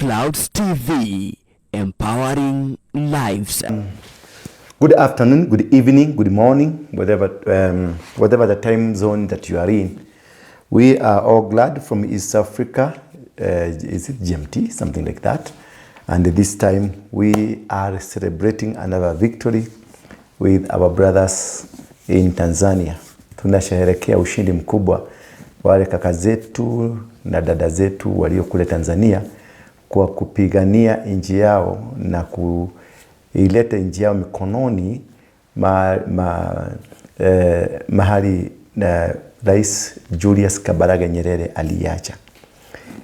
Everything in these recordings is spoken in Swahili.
Clouds TV, empowering lives. Good afternoon, good evening, good morning, whatever the time zone that you are in. We are all glad from East Africa. Is it GMT? Something like that. And this time we are celebrating another victory with our brothers in Tanzania. Tunasherehekea ushindi mkubwa wale kaka zetu na dada zetu walio kule Tanzania kwa kupigania nchi yao na kuileta nchi yao mikononi mahali na Rais Julius Kambarage Nyerere aliacha.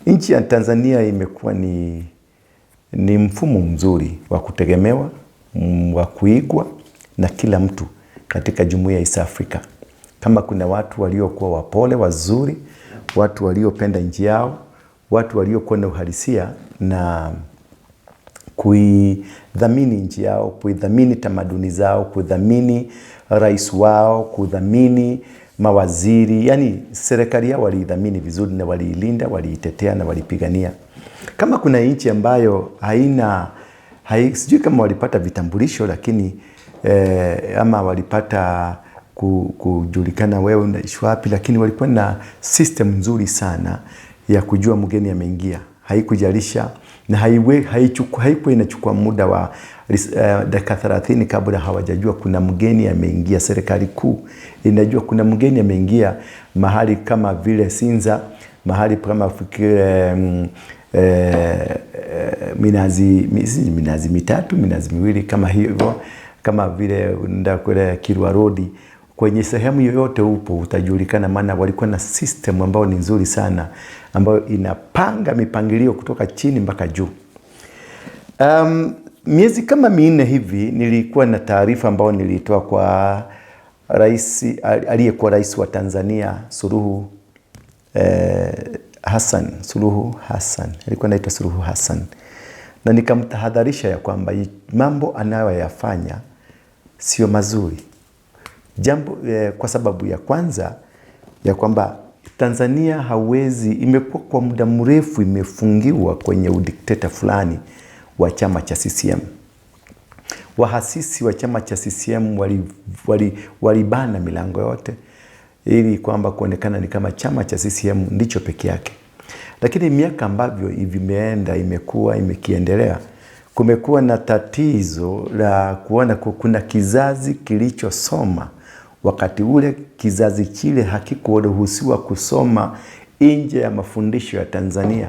Nchi ya Tanzania imekuwa ni mfumo mzuri wa kutegemewa, wa kuigwa na kila mtu katika jumuiya ya East Africa. Kama kuna watu waliokuwa wapole, wazuri, watu waliopenda nchi yao, watu waliokuwa na uhalisia na kuidhamini nchi yao, kuidhamini tamaduni zao, kuidhamini rais wao, kuidhamini mawaziri, yani serikali yao waliidhamini vizuri na waliilinda, waliitetea na walipigania. Kama kuna nchi ambayo sijui kama walipata vitambulisho, lakini ama walipata kujulikana wewe unaishi wapi, lakini walikuwa na system nzuri sana ya kujua mgeni ameingia. Haikujalisha na haikuwa inachukua muda wa dakika 30 kabla hawajajua kuna mgeni ameingia. Serikali kuu inajua kuna mgeni ameingia mahali kama vile Sinza, mahali kama fikire minazi mitatu, minazi miwili kama hivyo, kama vile ndakule Kirwa Road. Kwenye sehemu yoyote upo utajulikana, maana walikuwa na system ambayo ni nzuri sana, ambayo inapanga mipangilio kutoka chini mpaka juu. Miezi kama 4 hivi nilikuwa na taarifa ambayo nilitoa kwa aliyekuwa rais wa Tanzania SULUHU Hassan, alikuwa anaitwa SULUHU Hassan, na nikamtahadharisha ya kwamba mambo anayoyafanya sio mazuri. Jambo kwa sababu ya kwanza ya kwamba Tanzania imekuwa kwa muda mrefu imefungiwa kwenye udikteta fulani wa chama cha CCM. Wahasisi wa chama cha CCM walibana milango yote ili kwamba kuonekana ni kama chama cha CCM ndicho peke yake. Lakini miaka ambavyo imeenda imekiendelea, kumekuwa na tatizo la kuona kuna kizazi kilichosoma. Wakati ule kizazi kile hakikuruhusiwa kusoma nje ya mafundisho ya Tanzania.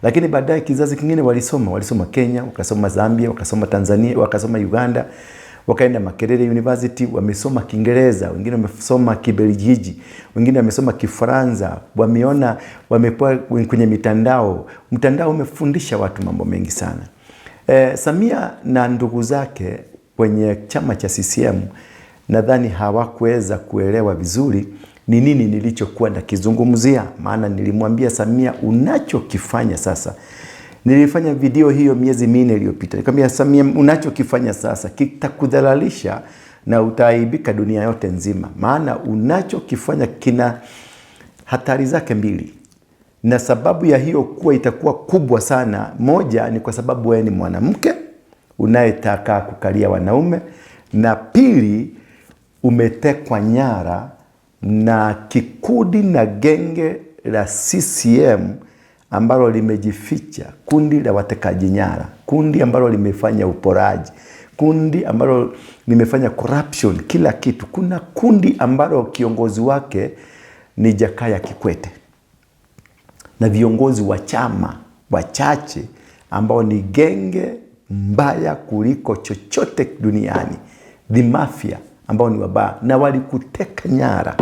Lakini baadaye kizazi kingine walisoma Kenya, wakasoma Zambia, wakasoma Tanzania, wakasoma Uganda, wakaenda Makerere University, wamesoma Kiingereza, wengine wamesoma Kibelgiji, wengine wamesoma Kifaransa, wamekuwa kwenye mtandao umefundisha watu mambo mengi sana. Samia na ndugu zake kwenye chama cha CCM nadhani hawakuweza kuelewa vizuri ni nini nilichokuwa nakizungumzia. Maana nilimwambia Samia, unachokifanya sasa, nilifanya video hiyo miezi 4 iliyopita. Nikamwambia Samia, unachokifanya sasa kitakudhalalisha na utaaibika dunia yote nzima. Maana unachokifanya kina hatari zake mbili. Na sababu ya hiyo kuwa itakuwa kubwa sana, moja ni kwa sababu wewe ni mwanamke unayetaka kukalia wanaume, na pili umetekwa nyara na kikundi na genge la CCM ambalo limejificha, kundi la watekaji nyara, kundi ambalo limefanya uporaji, kundi ambalo limefanya corruption kila kitu. Kuna kundi ambalo kiongozi wake ni Jakaya Kikwete na viongozi wa chama wachache ambao ni genge mbaya kuliko chochote duniani, the mafia ambao ni wabaya na walikuteka nyara.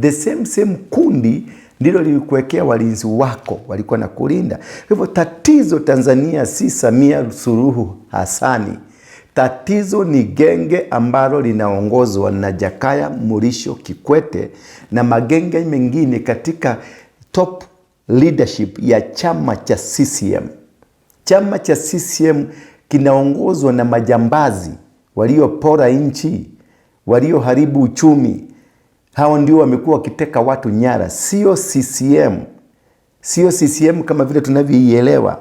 The same kundi ndilo lilikuwekea walinzi wako, walikuwa na kulinda. Hivyo tatizo Tanzania si Samia Suluhu Hassani. Tatizo ni genge ambalo linaongozwa na Jakaya Mrisho Kikwete na magenge mengine katika top leadership ya chama cha CCM. Chama cha CCM kinaongozwa na majambazi waliopora nchi, walioharibu uchumi. Hao ndio wamekuwa wakiteka watu nyara, sio CCM. Sio CCM kama vile tunavyoielewa.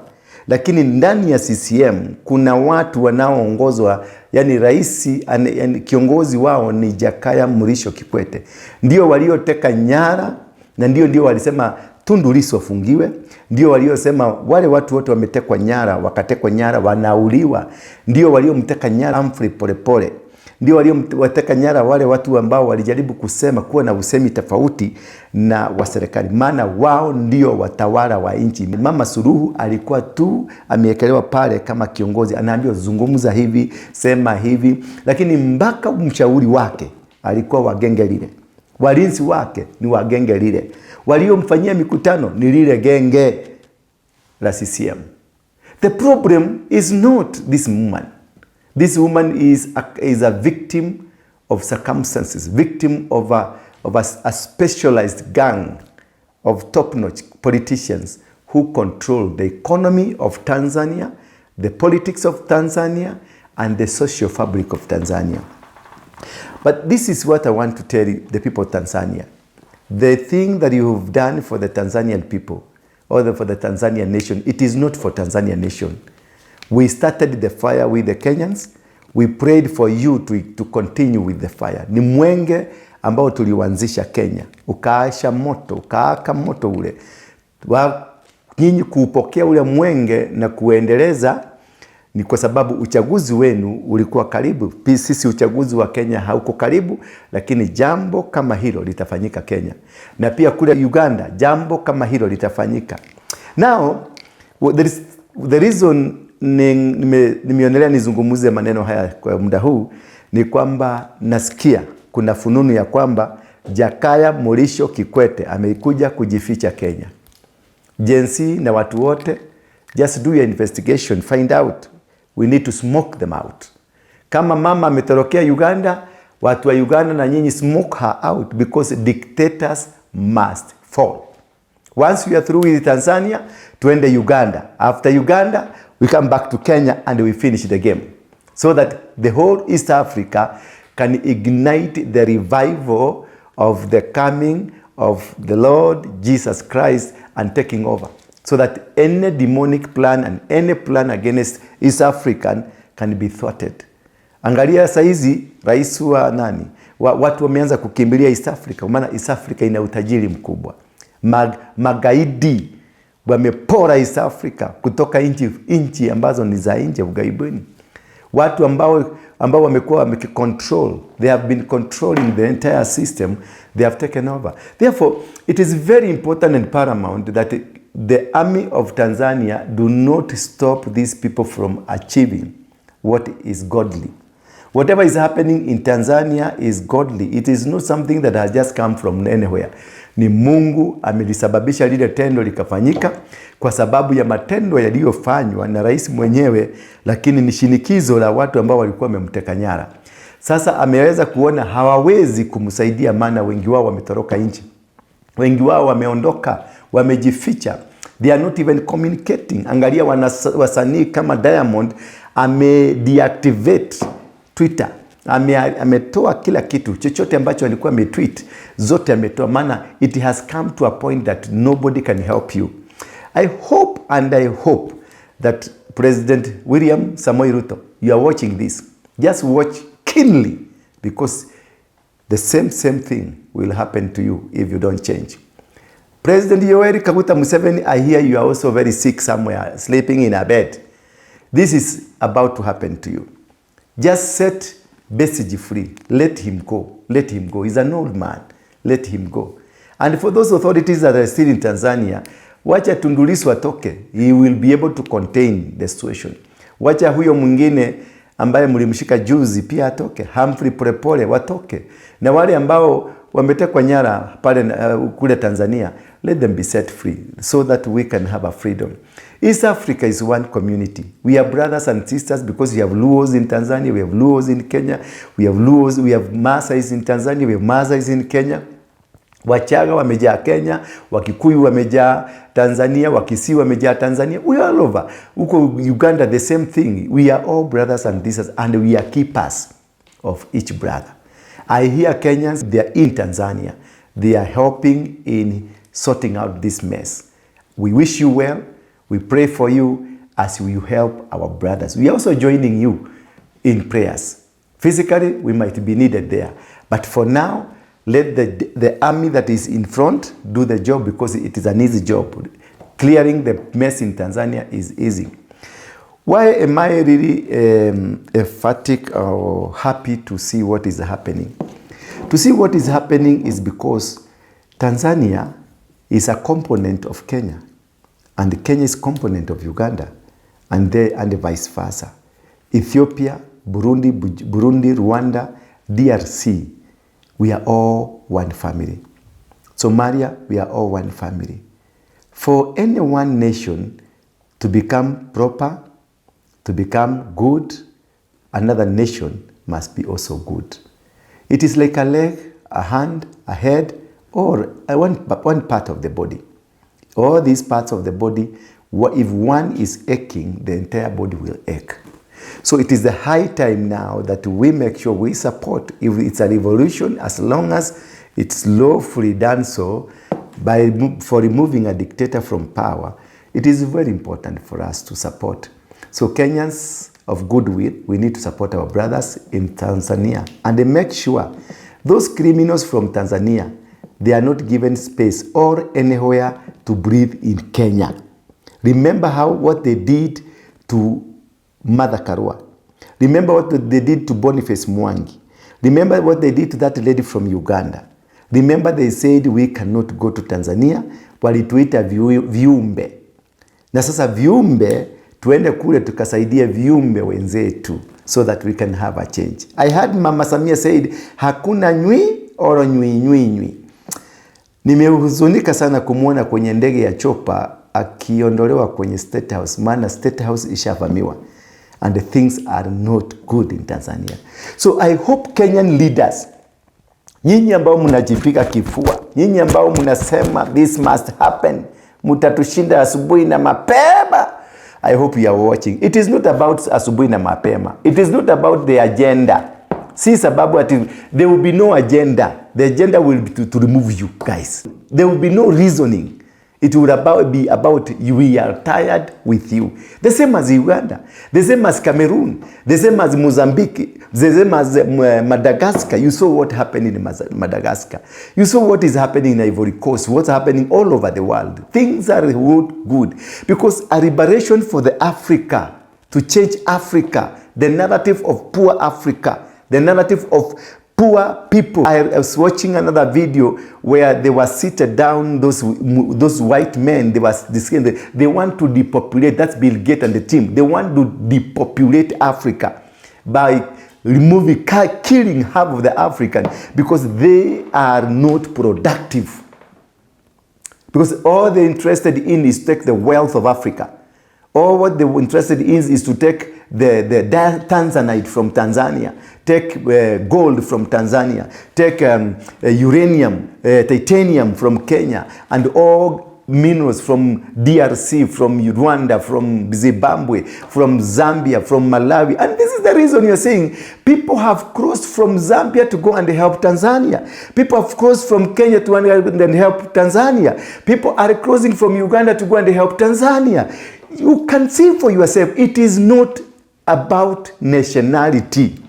lakini ndani ya CCM kuna watu wanaoongozwa, yani rais, yani kiongozi wao ni Jakaya Mrisho Kikwete. Ndio walioteka nyara na ndio walisema Tundu Lissu afungiwe. Ndio waliosema wale watu wote wametekwa nyara, wakatekwa nyara wanauliwa. Ndio waliomteka nyara Humphrey Polepole. Ndio waliowateka nyara wale watu ambao walijaribu kusema kuwa na usemi tofauti na wa serikali, maana wao ndio watawala wa nchi. Mama Suluhu alikuwa tu ameekelewa pale kama kiongozi, anaambiwa zungumza hivi, sema hivi, lakini mpaka mshauri wake alikuwa wa genge lile, walinzi wake ni wa genge lile, waliomfanyia mikutano ni lile genge la CCM. The problem is not this woman. This woman is a victim of circumstances, victim of a specialized gang of top-notch politicians who control the economy of Tanzania, the politics of Tanzania, and the social fabric of Tanzania. But this is what I want to tell the people of Tanzania. The thing that you have done for the Tanzanian people, or for the Tanzanian nation, it is not for Tanzanian nation. We started the fire with the Kenyans. We prayed for you to continue with the fire. Ni mwenge ambao tuliuanzisha Kenya. Ukaasha moto, ukaaka moto ule. Nyinyi kuupokea ule mwenge na kuendeleza ni kwa sababu uchaguzi wenu ulikuwa karibu. Sisi uchaguzi wa Kenya hauko karibu, lakini jambo kama hilo litafanyika Kenya. Na pia kule Uganda jambo kama hilo litafanyika. Now, the reason nimeonelea nizungumuze maneno haya kwa muda huu ni kwamba nasikia kuna fununu ya kwamba Jakaya Mrisho Kikwete amekuja kujificha Kenya. Jensi na watu wote, just do your investigation, find out. We need to smoke them out. Kama mama ametorokea Uganda, watu wa Uganda na nyinyi smoke her out, because dictators must fall. Once we are through with Tanzania, tuende Uganda. After Uganda, we come back to Kenya and we finish the game. So that the whole East Africa can ignite the revival of the coming of the Lord Jesus Christ and taking over. So that any demonic plan and any plan against East African can be thwarted. Angalia saizi rais wa nani? Watu wameanza kukimbilia East Africa. Maana East Africa ina utajiri mkubwa. Magaidi wamepora East Africa kutoka inchi ambazo ni za nje ugaibuni. Watu ambao wamekuwa wamecontrol, they have been controlling the entire system, they have taken over. Therefore, it is very important and paramount that the army of Tanzania do not stop these people from achieving what is godly. Whatever is happening in Tanzania is godly. It is not something that has just come from anywhere. Ni Mungu amelisababisha lile tendo likafanyika kwa sababu ya matendo yaliyofanywa na rais mwenyewe, lakini ni shinikizo la watu ambao walikuwa wamemteka nyara. Sasa ameweza kuona hawawezi kumsaidia, maana wengi wao wametoroka nchi. Wengi wao wameondoka, wamejificha. They are not even communicating. Angalia wasanii kama Diamond deactivate Twitter. Ametoa kila kitu, chochote ambacho alikuwa ametweet, zote ametoa, maana it has come to a point that nobody can help you. I hope that President William Samoei Ruto, you are watching this. Just watch keenly, because the same thing will happen to you if you don't change. President Yoweri Kaguta Museveni, I hear you are also very sick somewhere, sleeping in a bed. This is about to happen to you. Just set Besigye free. Let him go. Let him go. He's an old man. Let him go. And for those authorities that are still in Tanzania, wacha Tundu Lissu atoke. He will be able to contain the situation. Wacha huyo mwingine ambaye mlimshika juzi pia atoke. Humphrey Polepole watoke. Na wale ambao wametekwa nyara pale kule Tanzania, let them be set free so that we can have a freedom. East Africa is one community. We are brothers and sisters, because we have Luos in Tanzania, we have Luos in Kenya, we have Luos, we have Maasais in Tanzania, we have Maasais in Kenya. Wachaga wamejaa Kenya, Wakikuyu wamejaa Tanzania, Wakisi wamejaa Tanzania. We are all over. Uko Uganda, the same thing. We are all brothers and sisters, and we are keepers of each brother. I hear Kenyans, they are in Tanzania. They are helping in sorting out this mess. We wish you well. We pray for you, as we help our brothers. We are also joining you in prayers. Physically, we might be needed there. But for now, let the army that is in front do the job, because it is an easy job. Clearing the mess in Tanzania is easy. Why am I really emphatic or happy to see what is happening? To see what is happening is because Tanzania is a component of Kenya, and Kenya is a component of Uganda, and vice versa. Ethiopia, Burundi, Rwanda, DRC, we are all one family. Somalia, we are all one family. For any one nation to become proper, to become good, another nation must be also good. It is like a leg, a hand, a head, or one part of the body. All these parts of the body, if one is aching, the entire body will ache. So it is the high time now that we make sure we support. If it's a revolution, as long as it's lawfully done so, for removing a dictator from power, it is very important for us to support. So Kenyans of goodwill, we need to support our brothers in Tanzania and make sure those criminals from Tanzania, they are not given space or anywhere to breathe in Kenya. Remember what they did to Mother Karua. Remember what they did to Boniface Mwangi. Remember what they did to that lady from Uganda. Remember they said we cannot go to Tanzania, walituita viumbe. Na sasa viumbe, tuende kule tukasaidia viumbe wenzetu so that we can have a change. I heard Mama Samia said, hakuna nywi oro nywi. Nimehuzunika sana kumuona kwenye ndege ya chopa akiondolewa kwenye State House, maana State House ishavamiwa. And things are not good in Tanzania. So I hope Kenyan leaders, nyinyi ambao mnajipika kifua, nyinyi ambao mnasema this must happen, mutatushinda asubuhi na mapema, I hope you are watching. It is not about asubuhi na mapema. It is not about the agenda. Si sababu ati there will be no agenda. The agenda will be to remove you guys. There will be no reasoning. It will be about we are tired with you. The same as Uganda, the same as Cameroon, the same as Mozambique, the same as Madagascar. You saw what happened in Madagascar. You saw what is happening in Ivory Coast, what's happening all over the world. Things are good because a liberation for the Africa, to change Africa, the narrative of poor Africa, the narrative of poor people. I was watching another video where they were seated down, those white men, they want to depopulate. That's Bill Gates and the team. They want to depopulate Africa by removing, killing half of the African because they are not productive. Because all they're interested in is to take the wealth of Africa. All what they're interested in is to take the Tanzanite from Tanzania, take gold from Tanzania, take uranium, titanium from Kenya, and all minerals from DRC, from Rwanda, from Zimbabwe, from Zambia, from Malawi. And this is the reason you're saying people have crossed from Zambia to go and help Tanzania. People have crossed from Kenya to go and help Tanzania. People are crossing from Uganda to go and help Tanzania. You can see for yourself, it is not about nationality.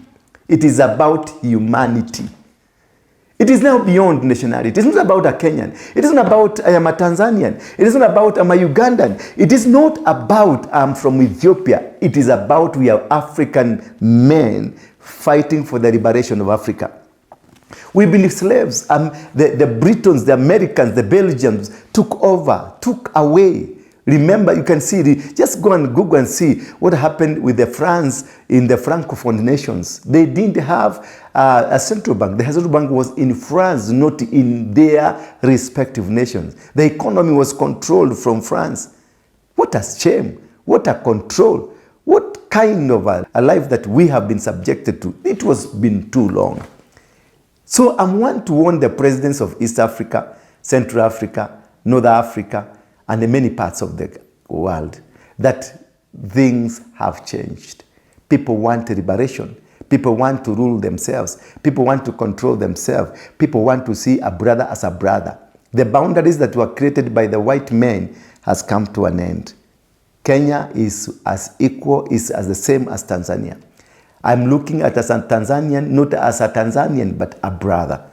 It is about humanity. It is now beyond nationality. It is not about a Kenyan. It is not about I am a Tanzanian. It is not about I'm a Ugandan. It is not about I'm from Ethiopia. It is about we are African men fighting for the liberation of Africa. We've been slaves. The Britons, the Americans, the Belgians took over, took away. Remember, you can see, just go and Google and see what happened with the France in the Francophone nations. They didn't have a central bank. The central bank was in France, not in their respective nations. The economy was controlled from France. What a shame. What a control. What kind of a life that we have been subjected to. It was been too long. So I want to warn the presidents of East Africa, Central Africa, North Africa, and in many parts of the world, that things have changed. People want liberation. People want to rule themselves. People want to control themselves. People want to see a brother as a brother. The boundaries that were created by the white men has come to an end. Kenya is as equal, is as the same as Tanzania. I'm looking at as a Tanzanian, not as a Tanzanian, but a brother.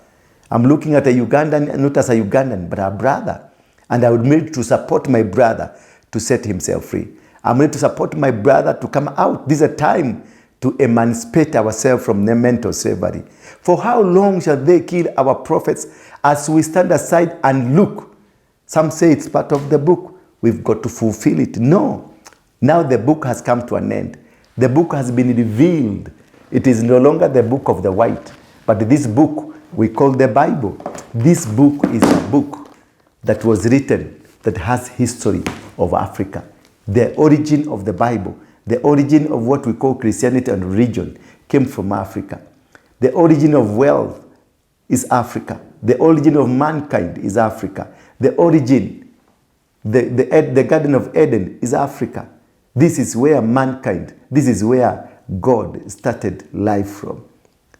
I'm looking at a Ugandan, not as a Ugandan, but a brother. And I would need to support my brother to set himself free. I'm ready to support my brother to come out. This is a time to emancipate ourselves from the mental slavery. For how long shall they kill our prophets as we stand aside and look? Some say it's part of the book. We've got to fulfill it. No. Now the book has come to an end. The book has been revealed. It is no longer the book of the white, but this book we call the Bible. This book is a book that was written that has history of Africa. The origin of the Bible, the origin of what we call Christianity and religion came from Africa. The origin of wealth is Africa. The origin of mankind is Africa. The origin, the Garden of Eden is Africa. This is where mankind, this is where God started life from.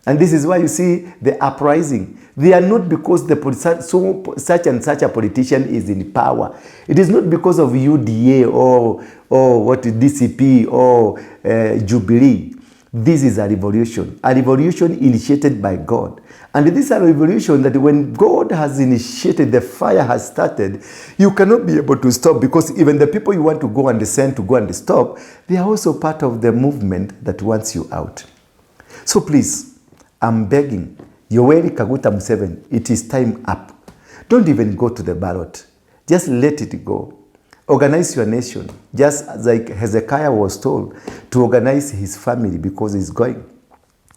And this is why you see the uprising. They are not because such and such a politician is in power. It is not because of UDA or what DCP or Jubilee. This is a revolution initiated by God. And this is a revolution that when God has initiated, the fire has started, you cannot be able to stop, because even the people you want to go and send to go and stop, they are also part of the movement that wants you out. So please, I'm begging, Yoweri Kaguta Museveni, it is time up. Don't even go to the ballot. Just let it go. Organize your nation, just like Hezekiah was told to organize his family because he's going.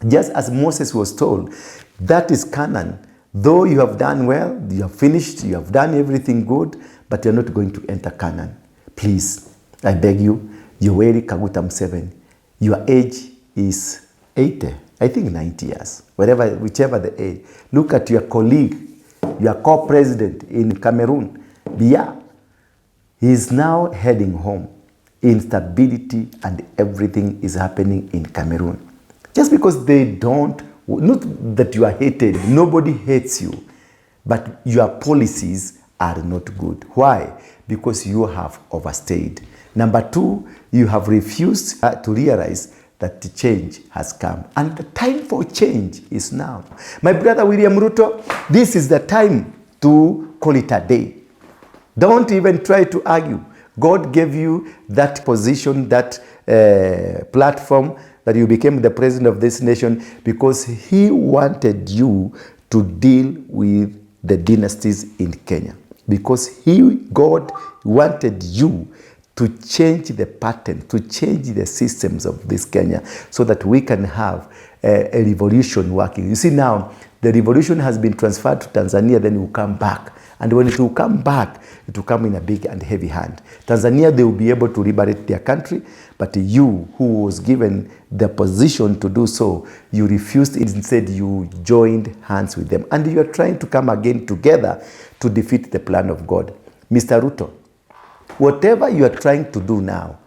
Just as Moses was told, that is Canaan. Though you have done well, you have finished, you have done everything good, but you're not going to enter Canaan. Please, I beg you, Yoweri Kaguta Museveni, your age is 80, I think 90 years, whichever the age. Look at your colleague, your co-president in Cameroon, Biya. He is now heading home. Instability and everything is happening in Cameroon. Just because they don't, not that you are hated, nobody hates you, but your policies are not good. Why? Because you have overstayed. Number two, you have refused to realize that the change has come. And the time for change is now. My brother William Ruto, this is the time to call it a day. Don't even try to argue. God gave you that position, that platform, that you became the president of this nation because he wanted you to deal with the dynasties in Kenya. Because God wanted you to change the pattern, to change the systems of this Kenya so that we can have a revolution working. You see now, the revolution has been transferred to Tanzania, then it will come back. And when it will come back, it will come in a big and heavy hand. Tanzania, they will be able to liberate their country, but you, who was given the position to do so, you refused. Instead, you joined hands with them. And you are trying to come again together to defeat the plan of God. Mr. Ruto, whatever you are trying to do now,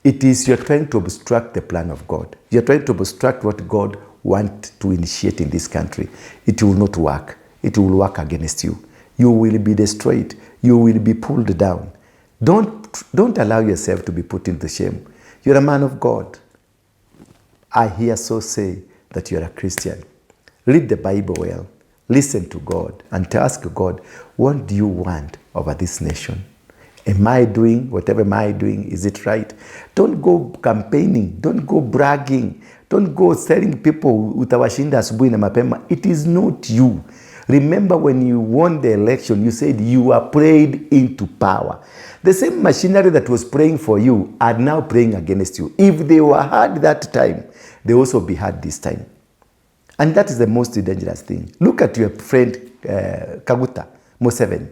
it is you're trying to obstruct the plan of God. You're trying to obstruct what God wants to initiate in this country. It will not work. It will work against you. You will be destroyed. You will be pulled down. Don't allow yourself to be put into shame. You're a man of God. I hear so say that you're a Christian. Read the Bible well. Listen to God and ask God, what do you want over this nation? Am I doing, whatever am I doing, is it right? Don't go campaigning. Don't go bragging. Don't go telling people utawashinda asubuhi na mapema. It is not you. Remember when you won the election, you said you were prayed into power. The same machinery that was praying for you are now praying against you. If they were hard that time, they also be hard this time. And that is the most dangerous thing. Look at your friend Kaguta Museveni,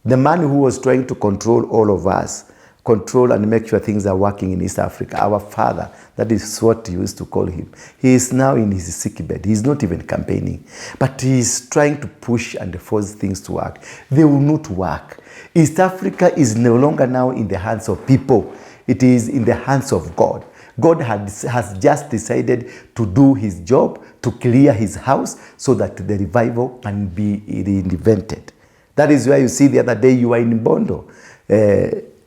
the man who was trying to control all of us, control and make sure things are working in East Africa. Our father, that is what you used to call him. He is now in his sick bed. He's not even campaigning, but he is trying to push and force things to work. They will not work. East Africa is no longer now in the hands of people. It is in the hands of God. God has just decided to do his job, to clear his house so that the revival can be reinvented. That is why you see the other day you were in Bondo.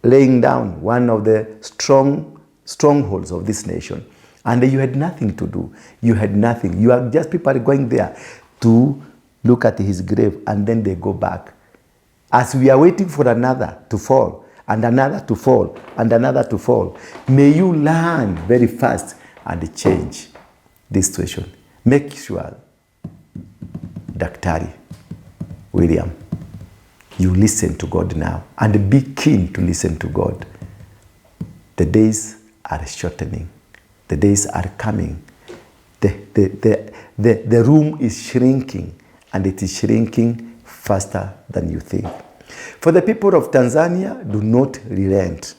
laying down one of the strongholds of this nation. And you had nothing to do. You had nothing. You are just people are going there to look at his grave, and then they go back. As we are waiting for another to fall, and another to fall, and another to fall, may you learn very fast and change this situation. Make sure, Daktari William, you listen to God now, and be keen to listen to God. The days are shortening. The days are coming. The room is shrinking, and it is shrinking faster than you think. For the people of Tanzania, do not relent.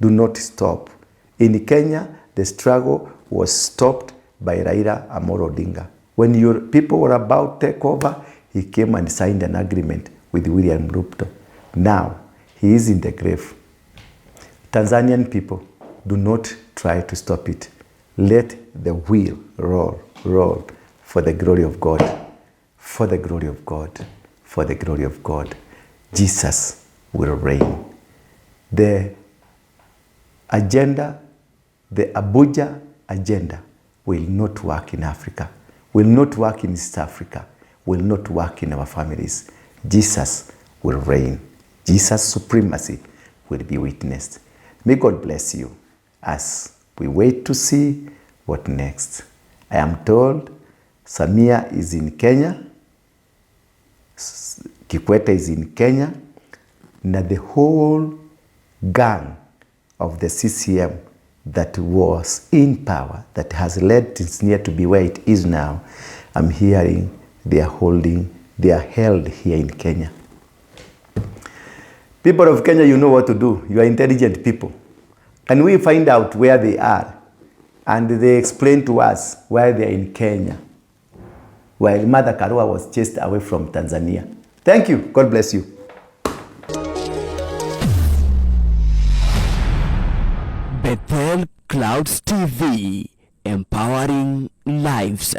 Do not stop. In Kenya, the struggle was stopped by Raila Amolo Odinga. When your people were about to take over, he came and signed an agreement with William Ruto. Now, he is in the grave. Tanzanian people, do not try to stop it. Let the wheel roll for the glory of God. For the glory of God. For the glory of God. Jesus will reign. The agenda, the Abuja agenda, will not work in Africa, will not work in East Africa, will not work in our families. Jesus will reign. Jesus' supremacy will be witnessed. May God bless you as we wait to see what next. I am told Samia is in Kenya, Kikwete is in Kenya, na the whole gang of the CCM that was in power, that has led Tanzania to be where it is now, I'm hearing they are held here in Kenya. People of Kenya, you know what to do. You are intelligent people. Can we find out where they are? And they explain to us why they are in Kenya, while Mother Karua was chased away from Tanzania. Thank you. God bless you. Bethel Clouds TV, empowering lives.